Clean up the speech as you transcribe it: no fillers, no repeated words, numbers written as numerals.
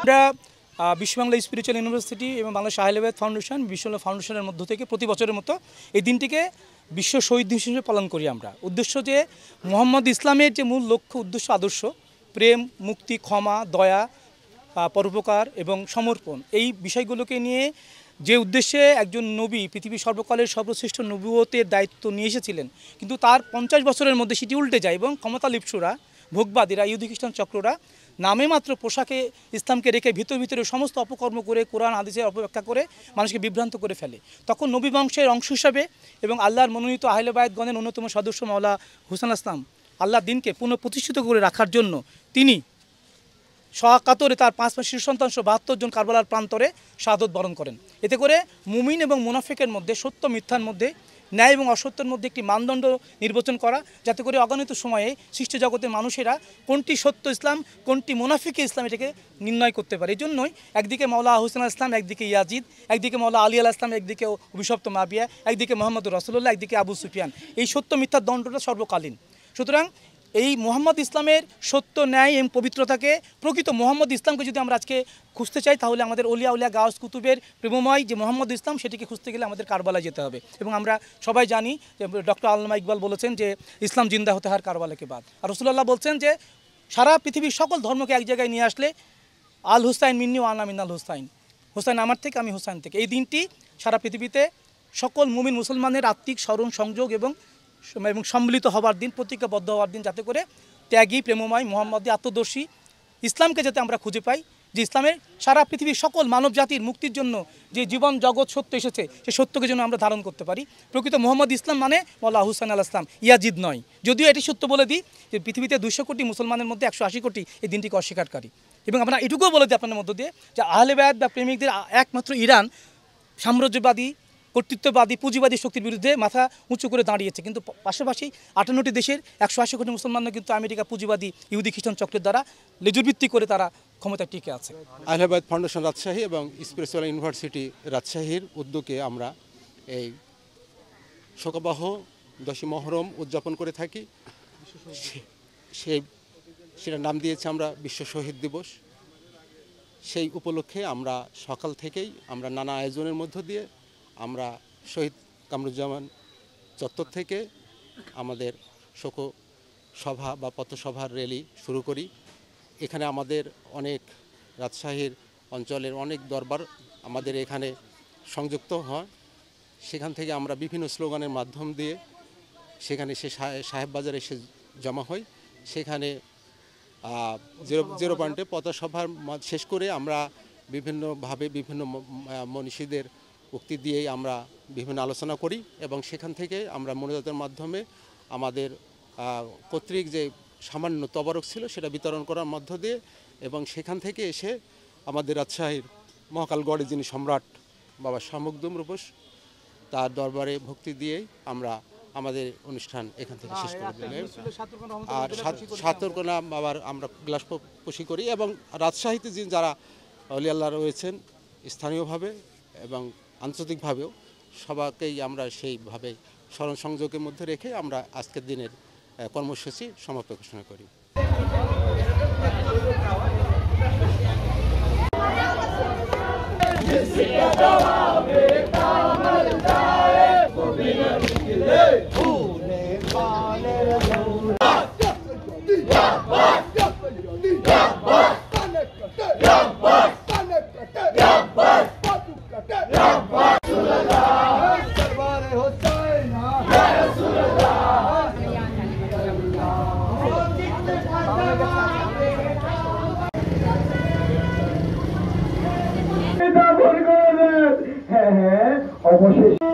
আমরা Biswa Bangla spiritual university এবং Bangladesh আহলেবায়াত foundation Biswa Bangla ফাউন্ডেশনের মধ্য থেকে প্রতি বছরের মতো এই দিনটিকে বিশ্ব শহীদ দিবস হিসেবে পালন করি আমরা। উদ্দেশ্য যে মোহাম্মদ ইসলামের যে মূল লক্ষ্য উদ্দেশ্য আদর্শ প্রেম, মুক্তি, ক্ষমা, দয়া, পরোপকার এবং সমর্পণ, এই বিষয়গুলোকে নিয়ে যে উদ্দেশ্যে একজন নবী পৃথিবীর সর্বকালের সর্বশ্রেষ্ঠ নবুয়তের দায়িত্ব নিয়ে এসেছিলেন, কিন্তু তার 50 বছরের মধ্যে সেটি উল্টে যায় এবং ক্ষমতা লিপ্সুরা, ভোগবাদীরা, ইহুদি খ্রিস্টান চক্ররা নামে মাত্র পোশাকে ইসলামকে রেখে ভিতরে সমস্ত অপকর্ম করে কোরআন হাদিসের অপব্যাখ্যা করে মানুষকে বিভ্রান্ত করে ফেলে। তখন নবী বংশের অংশ হিসাবে এবং আল্লাহর মনোনীত আহলে বায়াতগণের অন্যতম সদস্য মাওলা হুসেন আসলাম আল্লাহর দিনকে পুনঃপ্রতিষ্ঠিত করে রাখার জন্য তিনি সকাতরে তার 5 মাস শিশু সন্তান 72 জন কারবালার প্রান্তরে শাহাদত বরণ করেন। এতে করে মুমিন এবং মুনাফিকের মধ্যে, সত্য মিথ্যার মধ্যে, ন্যায় এবং অসত্যের মধ্যে একটি মানদণ্ড নির্বাচন করা, যাতে করে অগণিত সময়ে সৃষ্টি জগতের মানুষেরা কোনটি সত্য ইসলাম, কোনটি মুনাফিকে ইসলাম এটাকে নির্ণয় করতে পারে। এই জন্যই একদিকে মাওলা হুসেন ইসলাম, একদিকে ইয়াজিদ, একদিকে মাওলা আলী আলাহ ইসলাম, একদিকে অভিশপ্ত মাবিয়া, একদিকে মোহাম্মদ রাসূলুল্লাহ, একদিকে আবু সুফিয়ান। এই সত্য মিথ্যার দণ্ডটা সর্বকালীন। সুতরাং এই মোহাম্মদ ইসলামের সত্য, ন্যায় এবং পবিত্রতাকে, প্রকৃত মোহাম্মদ ইসলামকে যদি আমরা আজকে খুঁজতে চাই, তাহলে আমাদের অলিয়া উলিয়া গাউস কুতুবের প্রেমময় যে মোহাম্মদ ইসলাম, সেটিকে খুঁজতে গেলে আমাদের কারবালায় যেতে হবে। এবং আমরা সবাই জানি যে ডক্টর আল্লামা ইকবাল বলেছেন যে ইসলাম জিন্দা হতে হার কারবালাকে বাদ। আর রাসূলুল্লাহ বলছেন যে সারা পৃথিবীর সকল ধর্মকে এক জায়গায় নিয়ে আসলে আল হুসাইন মিন্নি ও আনা মিনাল হুসাইন, হুসাইন আমার থেকে, আমি হুসাইন থেকে। এই দিনটি সারা পৃথিবীতে সকল মুমিন মুসলমানের আত্মিক স্মরণ, সংযোগ এবং সম্মিলিত হওয়ার দিন, প্রতিজ্ঞাবদ্ধ হওয়ার দিন, যাতে করে ত্যাগী, প্রেমময়, মোহাম্মদী, আত্মদর্শী ইসলামকে যাতে আমরা খুঁজে পাই, যে ইসলামের সারা পৃথিবীর সকল মানব জাতির মুক্তির জন্য যে জীবন জগৎ সত্য এসেছে, সেই সত্যকে যেন আমরা ধারণ করতে পারি। প্রকৃত মোহাম্মদ ইসলাম মানে মাওলা হুসেন আল ইসলাম, ইয়াজিদ নয়। যদিও এটি সত্য বলে দিই যে পৃথিবীতে 200 কোটি মুসলমানের মধ্যে 180 কোটি এই দিনটিকে অস্বীকারী। এবং আমরা এটুকুও বলে দিই আপনাদের মধ্য দিয়ে যে আহলে বায়াত বা প্রেমিকদের একমাত্র ইরান সাম্রাজ্যবাদী, কর্তৃত্ববাদী, পুঁজিবাদী শক্তির বিরুদ্ধে মাথা উঁচু করে দাঁড়িয়েছে, কিন্তু পাশাপাশি 58টি দেশের 180 কোটি মুসলমানরা কিন্তু আমেরিকা পুঁজিবাদী ইহুদি খ্রিস্টান চক্রের দ্বারা লেজুরভিত্তি করে তারা ক্ষমতায় টিকে আছে। আহলে বায়াত ফাউন্ডেশন রাজশাহী এবং স্পিরিচুয়াল ইউনিভার্সিটি রাজশাহীর উদ্যোগে আমরা এই শোকাবহ 10ই মুহররম উদযাপন করে থাকি। সেটার নাম দিয়েছি আমরা বিশ্ব শহীদ দিবস। সেই উপলক্ষে আমরা সকাল থেকেই আমরা নানা আয়োজনের মধ্য দিয়ে আমরা শহীদ কামরুজ্জামান চত্বর থেকে আমাদের শোক সভা বা পথসভার র্যালি শুরু করি। এখানে আমাদের অনেক রাজশাহীর অঞ্চলের অনেক দরবার আমাদের এখানে সংযুক্ত হয়। সেখান থেকে আমরা বিভিন্ন স্লোগানের মাধ্যম দিয়ে সেখানে সাহেব বাজারে এসে জমা হই। সেখানে জিরো পয়েন্টে পথসভার শেষ করে আমরা বিভিন্নভাবে বিভিন্ন মনীষীদের উক্তি দিয়েই আমরা বিভিন্ন আলোচনা করি এবং সেখান থেকে আমরা মোনাজাতের মাধ্যমে আমাদের কর্তৃক যে সামান্য তবারক ছিল সেটা বিতরণ করার মধ্য দিয়ে, এবং সেখান থেকে এসে আমাদের রাজশাহীর মহাকালগড়ে যিনি সম্রাট বাবা শাহ মখদুম রূপস, তার দরবারে ভক্তি দিয়েই আমরা আমাদের অনুষ্ঠান এখান থেকে শেষ করে দিলাম। আর সাতরকোনা বাবার আমরা গ্লাস পুষি করি এবং রাজশাহীতে যারা অলি আল্লাহ রয়েছেন স্থানীয়ভাবে এবং আন্তর্জাতিকভাবেও সবাইকেই আমরা সেইভাবে স্মরণ সংযোগের মধ্যে রেখে আমরা আজকের দিনের কর্মসূচি সমাপ্ত ঘোষণা করি। অবশেষে